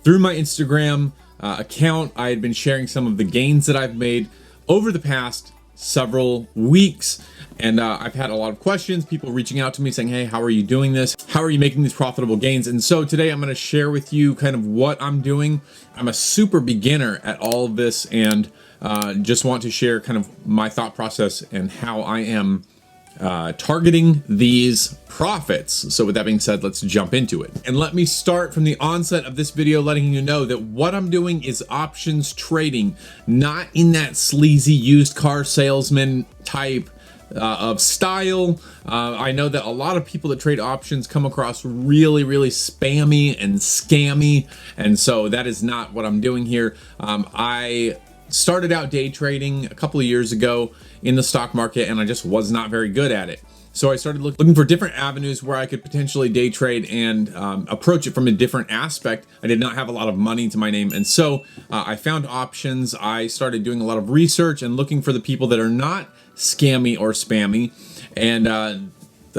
Through my Instagram account, I had been sharing some of the gains that I've made over the past several weeks. And I've had a lot of questions, people reaching out to me saying, hey, how are you doing this? How are you making these profitable gains? And so today I'm going to share with you kind of what I'm doing. I'm a super beginner at all of this, and just want to share kind of my thought process and how I am targeting these profits. So with that being said, let's jump into it. And let me start from the onset of this video letting you know that what I'm doing is options trading, not in that sleazy used car salesman type of style. I know that a lot of people that trade options come across really spammy and scammy, and so that is not what I'm doing here. I started out day trading a couple of years ago in the stock market, and I just was not very good at it. So I started looking for different avenues where I could potentially day trade and approach it from a different aspect. I did not have a lot of money to my name, and so I found options. I started doing a lot of research and looking for the people that are not scammy or spammy, and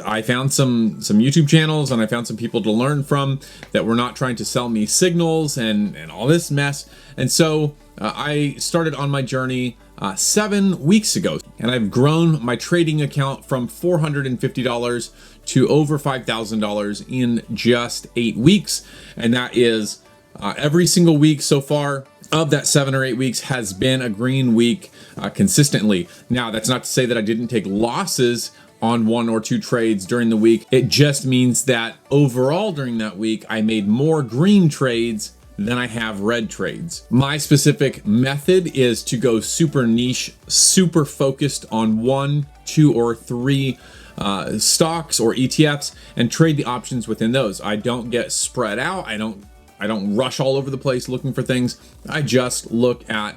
I found some YouTube channels, and I found some people to learn from that were not trying to sell me signals and all this mess. And so I started on my journey 7 weeks ago, and I've grown my trading account from $450 to over $5,000 in just 8 weeks. And that is every single week so far of that 7 or 8 weeks has been a green week consistently. Now, that's not to say that I didn't take losses on 1 or 2 trades during the week. It just means that overall during that week, I made more green trades than I have red trades. My specific method is to go super niche, super focused on 1, 2, or 3 stocks or ETFs and trade the options within those. I don't get spread out. I don't rush all over the place looking for things. I just look at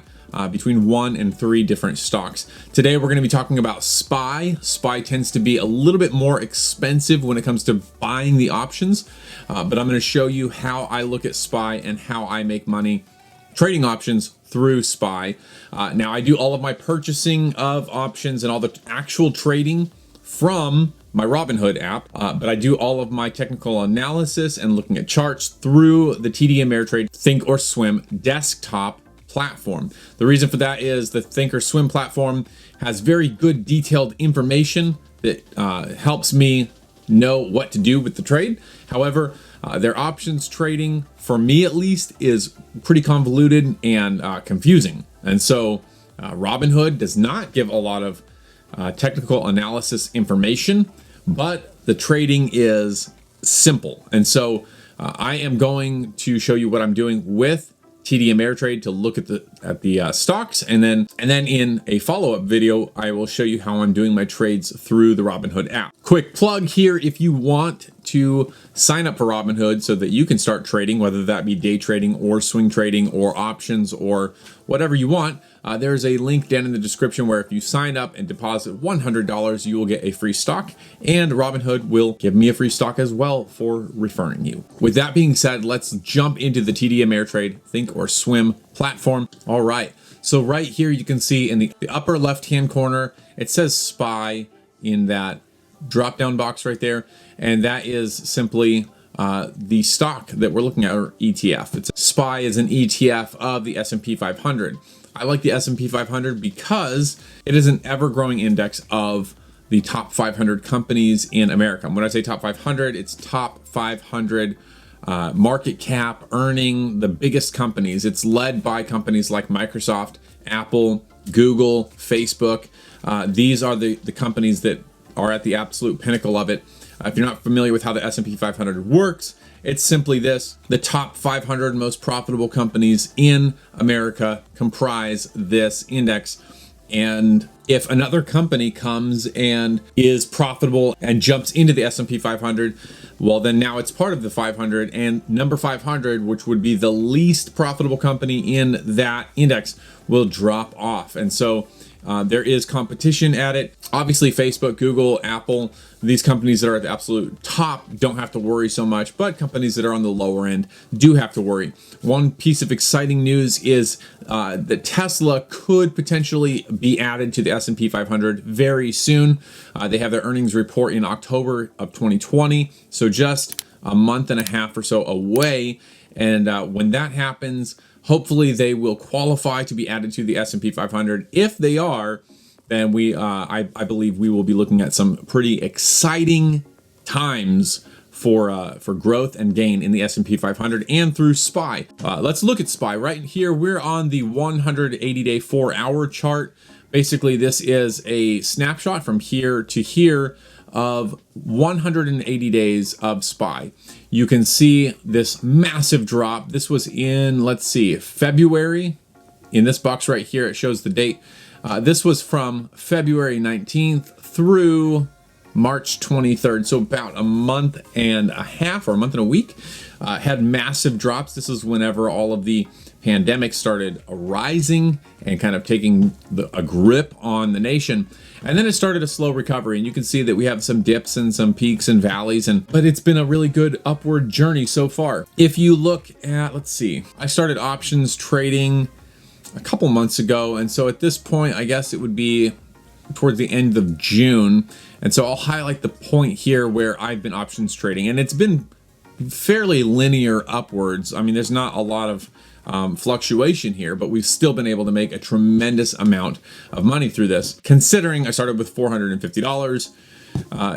between 1 and 3 different stocks. Today we're going to be talking about SPY. SPY tends to be a little bit more expensive when it comes to buying the options, but I'm going to show you how I look at SPY and how I make money trading options through SPY. Now, I do all of my purchasing of options and all the actual trading from my Robinhood app, but I do all of my technical analysis and looking at charts through the TD Ameritrade Thinkorswim desktop platform. The reason for that is the Thinkorswim platform has very good detailed information that helps me know what to do with the trade. However, their options trading, for me at least, is pretty convoluted and confusing. And so Robinhood does not give a lot of technical analysis information, but the trading is simple. And so I am going to show you what I'm doing with TD Ameritrade to look at the stocks, and then in a follow-up video I will show you how I'm doing my trades through the Robinhood app. Quick plug here: if you want to sign up for Robinhood so that you can start trading, whether that be day trading or swing trading or options or whatever you want, there's a link down in the description where if you sign up and deposit $100, you will get a free stock, and Robinhood will give me a free stock as well for referring you. With that being said, let's jump into the TD Ameritrade Thinkorswim platform. All right, so right here you can see in the upper left-hand corner, it says SPY in that drop-down box right there, and that is simply the stock that we're looking at, or ETF. SPY is an ETF of the S&P 500. I like the S&P 500 because it is an ever-growing index of the top 500 companies in America. When I say top 500, it's top 500 market cap, earning the biggest companies. It's led by companies like Microsoft, Apple, Google, Facebook. These are the companies that are at the absolute pinnacle of it. If you're not familiar with how the S&P 500 works, it's simply this: the top 500 most profitable companies in America comprise this index. And if another company comes and is profitable and jumps into the S&P 500, well, then now it's part of the 500, and number 500, which would be the least profitable company in that index, will drop off. And so there is competition at it. Obviously, Facebook, Google, Apple, these companies that are at the absolute top don't have to worry so much, but companies that are on the lower end do have to worry. One piece of exciting news is that Tesla could potentially be added to the S&P 500 very soon. They have their earnings report in October of 2020, so just a month and a half or so away. And when that happens, hopefully they will qualify to be added to the S&P 500. If they are, then I believe we will be looking at some pretty exciting times for growth and gain in the S&P 500 and through SPY. Let's look at SPY. Right here, we're on the 180-day 4-hour chart. Basically, this is a snapshot from here to here of 180 days of SPY. You can see this massive drop. This was in, let's see, February. In this box right here, it shows the date. This was from February 19th through March 23rd, so about a month and a half or a month and a week. Had massive drops. This is whenever all of the pandemic started arising and kind of taking a grip on the nation. And then it started a slow recovery, and you can see that we have some dips and some peaks and valleys, but it's been a really good upward journey so far. If you look at, let's see, I started options trading a couple months ago, and so at this point, I guess it would be towards the end of June. And so I'll highlight the point here where I've been options trading, and it's been fairly linear upwards. I mean, there's not a lot of fluctuation here, but we've still been able to make a tremendous amount of money through this. Considering I started with $450,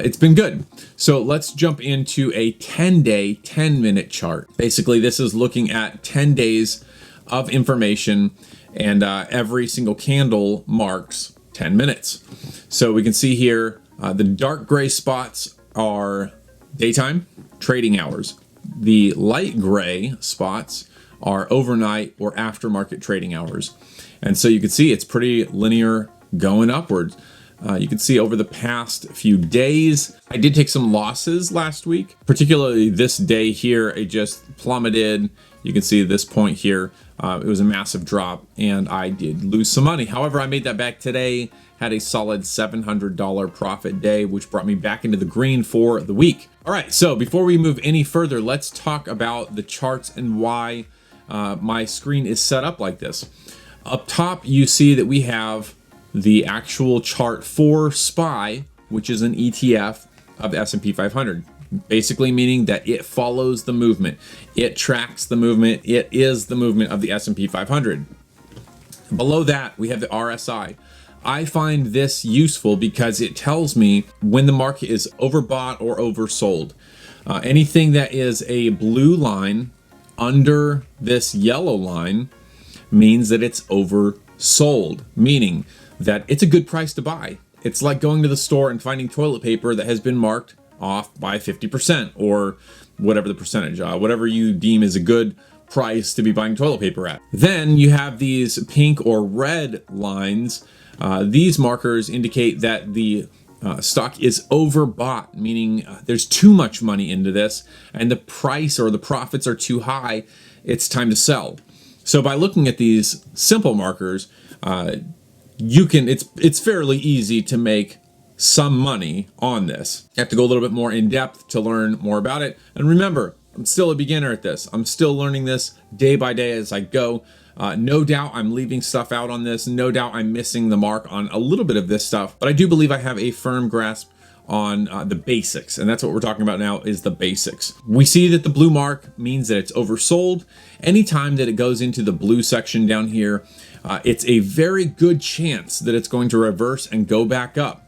it's been good. So let's jump into a 10-day, 10-minute chart. Basically, this is looking at 10 days of information, and every single candle marks 10 minutes. So we can see here, the dark gray spots are daytime trading hours. The light gray spots are overnight or aftermarket trading hours. And so you can see it's pretty linear going upwards. You can see over the past few days, I did take some losses last week, particularly this day here, it just plummeted. You can see this point here, it was a massive drop and I did lose some money. However, I made that back today, had a solid $700 profit day, which brought me back into the green for the week. All right, so before we move any further, let's talk about the charts and why my screen is set up like this. Up top, you see that we have the actual chart for SPY, which is an ETF of the S&P 500. Basically meaning that it follows the movement. It tracks the movement. It is the movement of the S&P 500. Below that, we have the RSI. I find this useful because it tells me when the market is overbought or oversold. Anything that is a blue line under this yellow line means that it's oversold, meaning that it's a good price to buy. It's like going to the store and finding toilet paper that has been marked off by 50% or whatever the percentage, whatever you deem is a good price to be buying toilet paper at. Then you have these pink or red lines. These markers indicate that the stock is overbought, meaning there's too much money into this and the price or the profits are too high. It's time to sell. So by looking at these simple markers, it's fairly easy to make some money on this. You have to go a little bit more in depth to learn more about it. And remember, I'm still a beginner at this. I'm still learning this day by day as I go. No doubt I'm leaving stuff out on this. No doubt I'm missing the mark on a little bit of this stuff, but I do believe I have a firm grasp on the basics. And that's what we're talking about now is the basics. We see that the blue mark means that it's oversold. Anytime that it goes into the blue section down here, it's a very good chance that it's going to reverse and go back up.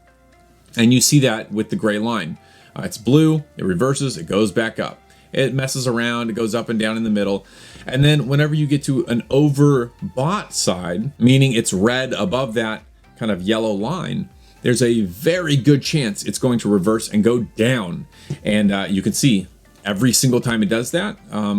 And you see that with the gray line. It's blue, it reverses, it goes back up. It messes around, it goes up and down in the middle. And then whenever you get to an overbought side, meaning it's red above that kind of yellow line, there's a very good chance it's going to reverse and go down. And you can see every single time it does that,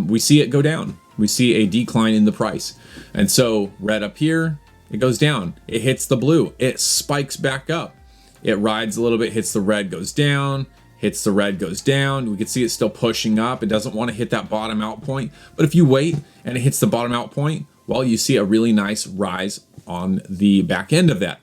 we see it go down. We see a decline in the price. And so red up here, it goes down. It hits the blue, it spikes back up. It rides a little bit, hits the red, goes down, hits the red, goes down. We can see it's still pushing up. It doesn't want to hit that bottom out point. But if you wait and it hits the bottom out point, well, you see a really nice rise on the back end of that.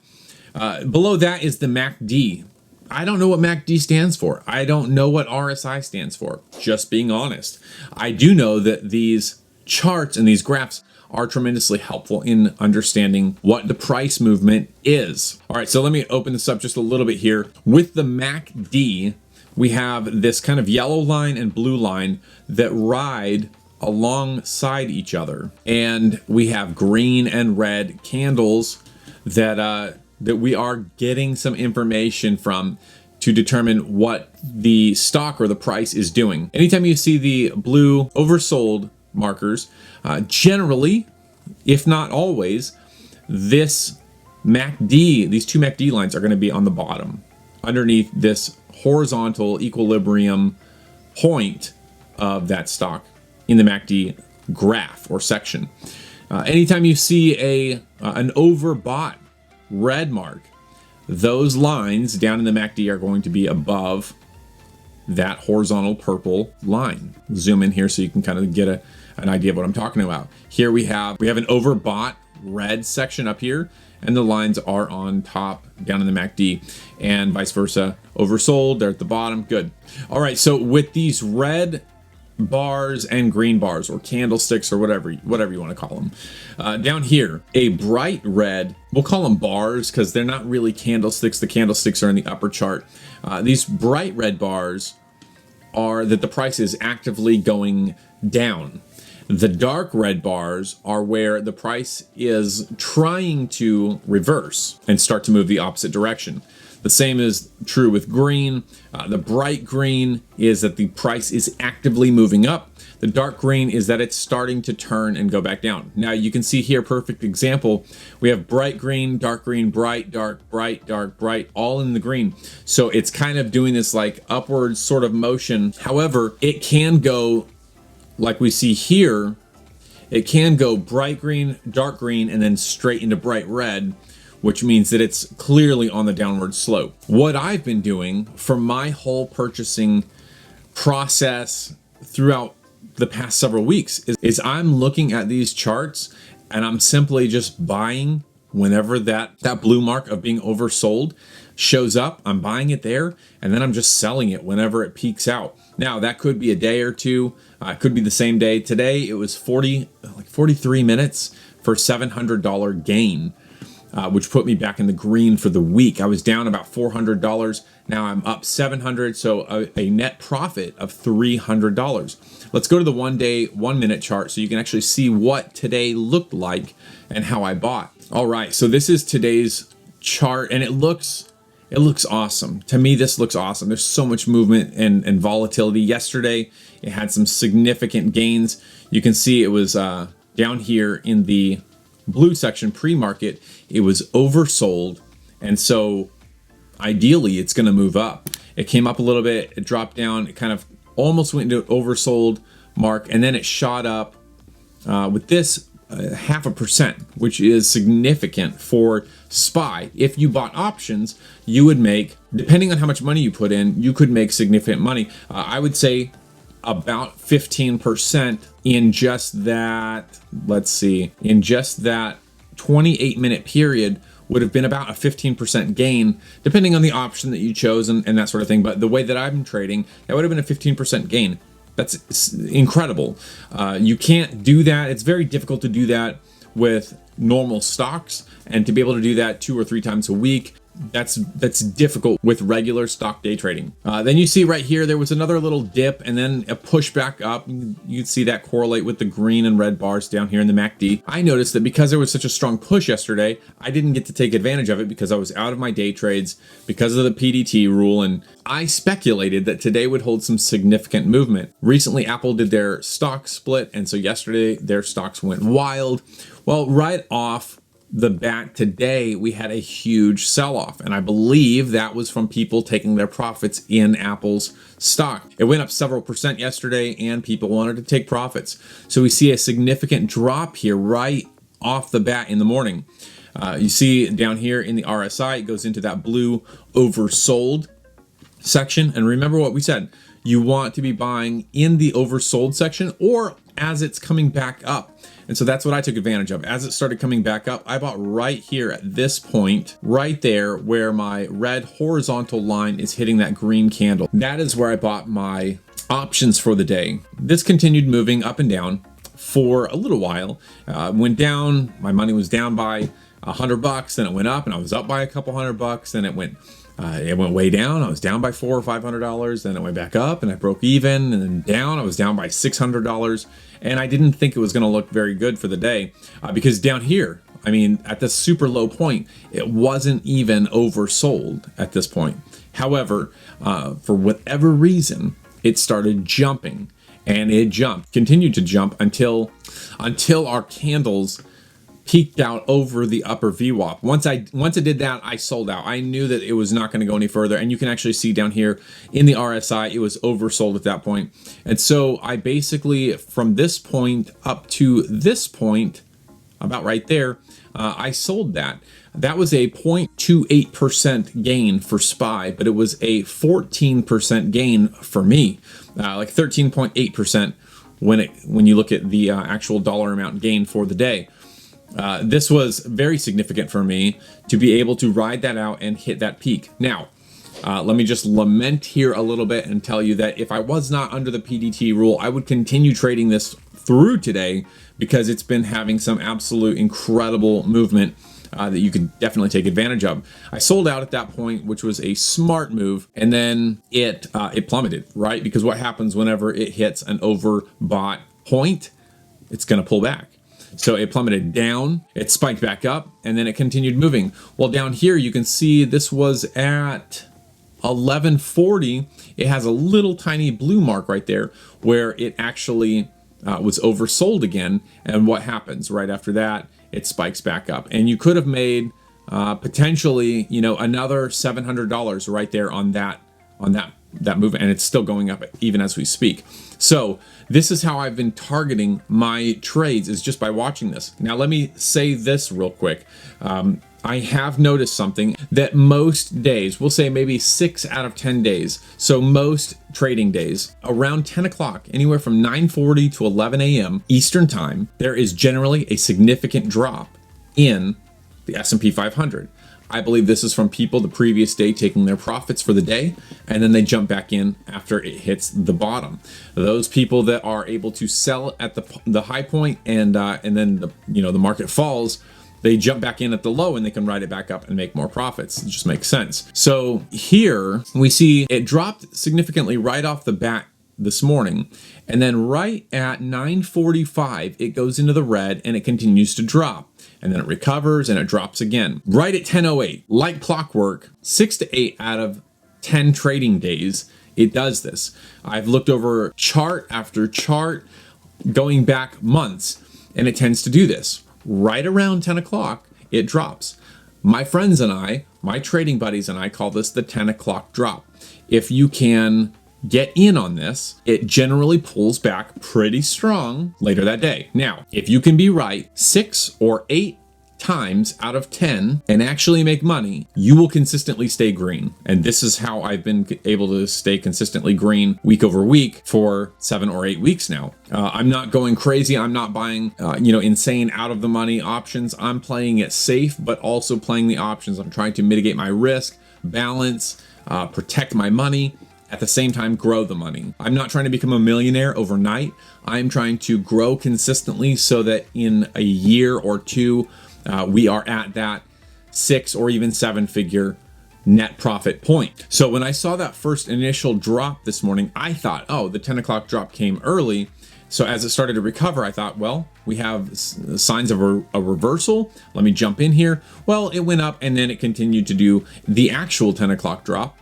Below that is the MACD. I don't know what MACD stands for. I don't know what RSI stands for, just being honest. I do know that these charts and these graphs are tremendously helpful in understanding what the price movement is. All right, so let me open this up just a little bit here. With the MACD, we have this kind of yellow line and blue line that ride alongside each other, and we have green and red candles that we are getting some information from to determine what the stock or the price is doing. Anytime you see the blue oversold markers, generally, if not always, these two MACD lines are going to be on the bottom, underneath this horizontal equilibrium point of that stock in the MACD graph or section. Anytime you see an overbought red mark, those lines down in the MACD are going to be above that horizontal purple line. Zoom in here so you can kind of get an idea of what I'm talking about. Here we have an overbought red section up here, and the lines are on top down in the MACD, and vice versa. Oversold, they're at the bottom. Good. All right, so with these red bars and green bars, or candlesticks, or whatever you want to call them, down here, a bright red, we'll call them bars because they're not really candlesticks. The candlesticks are in the upper chart. These bright red bars are that the price is actively going down. The dark red bars are where the price is trying to reverse and start to move the opposite direction. The same is true with green. The bright green is that the price is actively moving up. The dark green is that it's starting to turn and go back down. Now you can see here, perfect example. We have bright green, bright, dark, bright, all in the green. So it's kind of doing this like upward sort of motion. However, it can go, like we see here, it can go bright green, dark green, and then straight into bright red, which means that it's clearly on the downward slope. What I've been doing for my whole purchasing process throughout the past several weeks is I'm looking at these charts and I'm simply just buying whenever that blue mark of being oversold shows up. I'm buying it there, and then I'm just selling it whenever it peaks out. Now that could be a day or two, it could be the same day. Today it was 43 minutes for $700 gain. Which put me back in the green for the week. I was down about $400. Now I'm up $700, so a net profit of $300. Let's go to the 1 day, 1 minute chart so you can actually see what today looked like and how I bought. All right, so this is today's chart, and it looks awesome. To me, this looks awesome. There's so much movement and volatility. Yesterday, it had some significant gains. You can see it was down here in the blue section pre-market, it was oversold, and so ideally it's going to move up. It came up a little bit, it dropped down, it kind of almost went into an oversold mark, and then it shot up with this 0.5%, which is significant for SPY. If you bought options, you would make, depending on how much money you put in, you could make significant money. I would say about 15% in just that, in just that 28-minute period would have been about a 15% gain, depending on the option that you chose and that sort of thing. But the way that I'm trading, that would have been a 15% gain. That's incredible. You can't do that. It's very difficult to do that with normal stocks, and to be able to do that 2 or 3 times a week, that's difficult with regular stock day trading. Then you see right here, there was another little dip and then a push back up. You'd see that correlate with the green and red bars down here in the MACD. I noticed that because there was such a strong push yesterday, I didn't get to take advantage of it because I was out of my day trades because of the PDT rule, and I speculated that today would hold some significant movement. Recently, Apple did their stock split, and so yesterday their stocks went wild. Well, right off the bat today, we had a huge sell-off, and I believe that was from people taking their profits in Apple's stock. It went up several percent yesterday, and people wanted to take profits. So we see a significant drop here right off the bat in the morning. You see down here in the RSI, it goes into that blue oversold section. And remember what we said, you want to be buying in the oversold section or as it's coming back up. And so that's what I took advantage of. As it started coming back up, I bought right here at this point, right there where my red horizontal line is hitting that green candle. That is where I bought my options for the day. This continued moving up and down for a little while. Went down, my money was down by $100, then it went up and I was up by a couple $100, then it went way down. I was down by $400 or $500. Then it went back up and I broke even, and then down. I was down by $600, And I didn't think it was going to look very good for the day because down here, I mean, at this super low point, it wasn't even oversold at this point. However, for whatever reason, it started jumping, and it continued to jump until our candles peaked out over the upper VWAP. Once it did that, I sold out. I knew that it was not going to go any further, and you can actually see down here in the RSI, it was oversold at that point. And so I basically, from this point up to this point, about right there, I sold that. That was a 0.28% gain for SPY, but it was a 14% gain for me, like 13.8% when you look at the actual dollar amount gain for the day. This was very significant for me to be able to ride that out and hit that peak. Now, let me just lament here a little bit and tell you that if I was not under the PDT rule, I would continue trading this through today because it's been having some absolute incredible movement that you can definitely take advantage of. I sold out at that point, which was a smart move, and then it plummeted, right? Because what happens whenever it hits an overbought point, it's going to pull back. So it plummeted down, it spiked back up, and then it continued moving. Well, down here you can see this was at 1140. It has a little tiny blue mark right there where it actually was oversold again. And what happens right after that? It spikes back up, and you could have made potentially, another $700 right there on that move, and it's still going up even as we speak. So this is how I've been targeting my trades, is just by watching this. Now let me say this real quick. I have noticed something that most days, we'll say maybe 6 out of 10 days, so most trading days, around 10 o'clock, anywhere from 9:40 to 11 a.m. Eastern time, there is generally a significant drop in the S&P 500. I believe this is from people the previous day taking their profits for the day, and then they jump back in after it hits the bottom. Those people that are able to sell at the high point and then the market falls, they jump back in at the low and they can ride it back up and make more profits. It just makes sense. So here we see it dropped significantly right off the bat this morning, and then right at 9:45 it goes into the red and it continues to drop, and then it recovers and it drops again right at 10:08. Like clockwork, 6 to 8 out of 10 trading days it does this. I've looked over chart after chart going back months, and it tends to do this. Right around 10 o'clock it drops. My friends and I, my trading buddies and I, call this the 10 o'clock drop. If you can get in on this, it generally pulls back pretty strong later that day. Now, if you can be right 6 or 8 times out of 10 and actually make money, you will consistently stay green. And this is how I've been able to stay consistently green week over week for 7 or 8 weeks now. I'm not going crazy. I'm not buying, insane out of the money options. I'm playing it safe, but also playing the options. I'm trying to mitigate my risk, balance, protect my money, at the same time grow the money. I'm not trying to become a millionaire overnight. I'm trying to grow consistently so that in a year or two, we are at that 6 or even 7-figure net profit point. So when I saw that first initial drop this morning, I thought, oh, the 10 o'clock drop came early. So as it started to recover, I thought, well, we have signs of a reversal. Let me jump in here. Well, it went up and then it continued to do the actual 10 o'clock drop,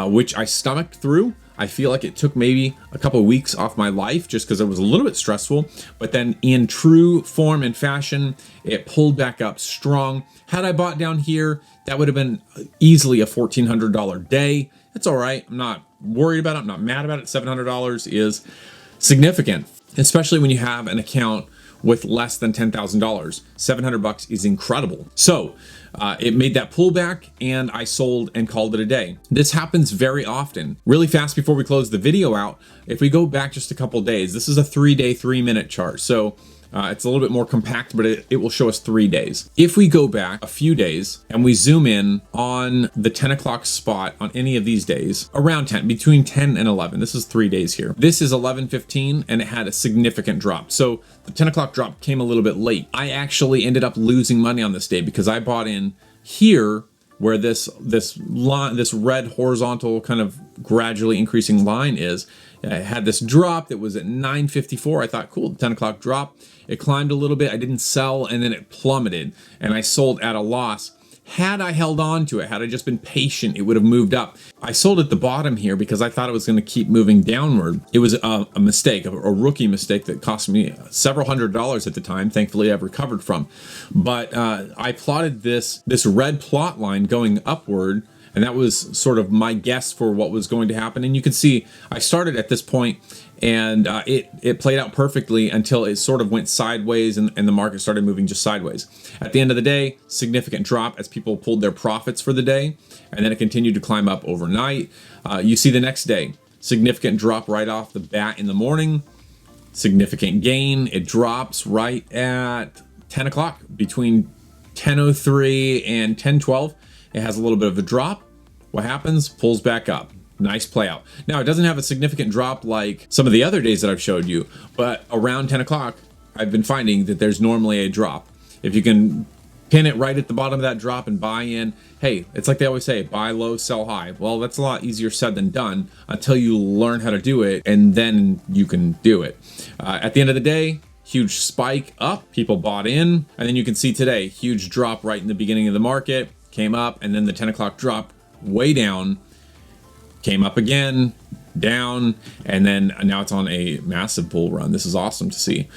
which I stomached through. I feel like it took maybe a couple of weeks off my life just because it was a little bit stressful. But then in true form and fashion, it pulled back up strong. Had I bought down here, that would have been easily a $1,400 day. That's all right. I'm not worried about it. I'm not mad about it. $700 is significant, especially when you have an account with less than $10,000. $700 is incredible. So it made that pullback and I sold and called it a day. This happens very often. Really fast before we close the video out, if we go back just a couple days, this is a 3-day, 3-minute chart. So it's a little bit more compact, but it will show us 3 days. If we go back a few days and we zoom in on the 10 o'clock spot on any of these days, around 10, between 10 and 11, this is 3 days here. This is 11:15 and it had a significant drop. So the 10 o'clock drop came a little bit late. I actually ended up losing money on this day because I bought in here where this line, this red horizontal kind of gradually increasing line is. I had this drop that was at 9.54. I thought, cool, 10 o'clock drop. It climbed a little bit. I didn't sell, and then it plummeted, and I sold at a loss. Had I held on to it, had I just been patient, it would have moved up. I sold at the bottom here because I thought it was going to keep moving downward. It was a mistake, a rookie mistake that cost me several $100s at the time. Thankfully, I've recovered from. But I plotted this red plot line going upward, and that was sort of my guess for what was going to happen. And you can see I started at this point, and it played out perfectly until it sort of went sideways, and the market started moving just sideways. At the end of the day, significant drop as people pulled their profits for the day, and then it continued to climb up overnight. You see the next day, significant drop right off the bat in the morning, significant gain. It drops right at 10 o'clock, between 10:03 and 10:12. It has a little bit of a drop. What happens? Pulls back up. Nice play out. Now, it doesn't have a significant drop like some of the other days that I've showed you, but around 10 o'clock, I've been finding that there's normally a drop. If you can pin it right at the bottom of that drop and buy in, hey, it's like they always say, buy low, sell high. Well, that's a lot easier said than done until you learn how to do it, and then you can do it. At the end of the day, huge spike up, people bought in, and then you can see today, huge drop right in the beginning of the market, came up, and then the 10 o'clock drop way down, came up again, down, and then now it's on a massive bull run. This is awesome to see.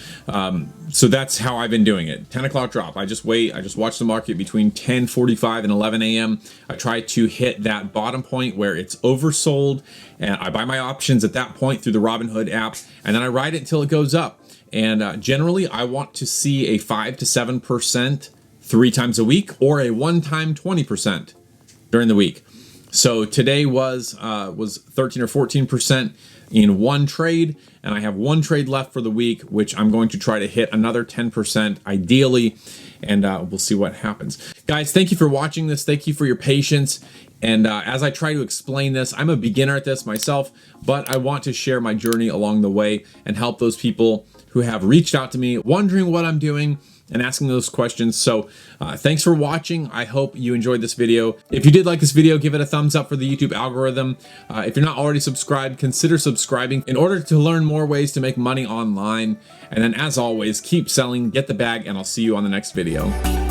So that's how I've been doing it. 10 o'clock drop. I just wait. I just watch the market between 10:45 and 11 a.m. I try to hit that bottom point where it's oversold, and I buy my options at that point through the Robinhood app, and then I ride it until it goes up. And generally, I want to see a 5 to 7% 3 times a week, or a one-time 20% during the week. So today was 13 or 14% in one trade, and I have one trade left for the week, which I'm going to try to hit another 10% ideally, and we'll see what happens. Guys, thank you for watching this. Thank you for your patience. And as I try to explain this, I'm a beginner at this myself, but I want to share my journey along the way and help those people who have reached out to me wondering what I'm doing and asking those questions. So thanks for watching. I hope you enjoyed this video. If you did like this video, give it a thumbs up for the YouTube algorithm. If you're not already subscribed, consider subscribing in order to learn more ways to make money online. And then as always, keep selling, get the bag, and I'll see you on the next video.